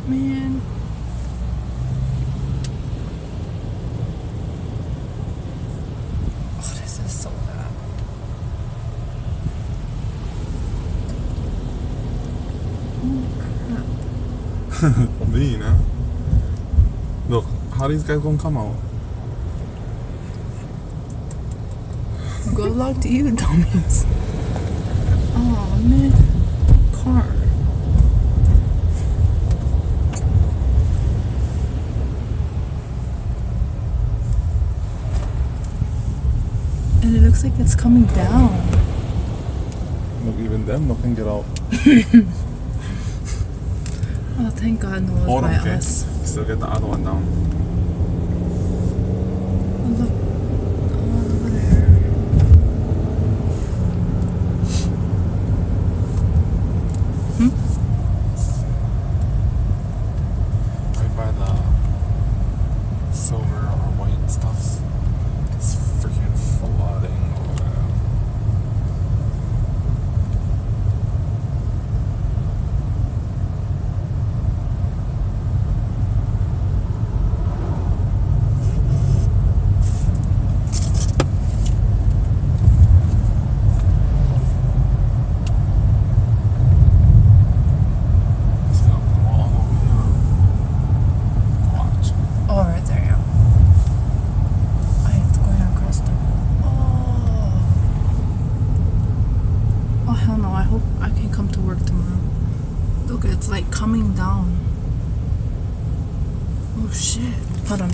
Man. Oh, this is so bad. Oh, crap. Mean, huh? Look, how these guys gonna come out? Good luck to you, dummies. Oh, man. Car. And it looks like it's coming down. Look, even them can get out. Oh, thank God no one's Hold by on, okay? us. Still get the other one down. Oh, look. Over there. Right by the silver or white stuffs. It's freaking flooding over there. It's gonna blow all over here. Watch. Oh, right there, yeah. I have to go down across the. Oh. Oh, hell no. I hope I can come to work tomorrow. Look, it's like coming down. Oh, shit. Hold on.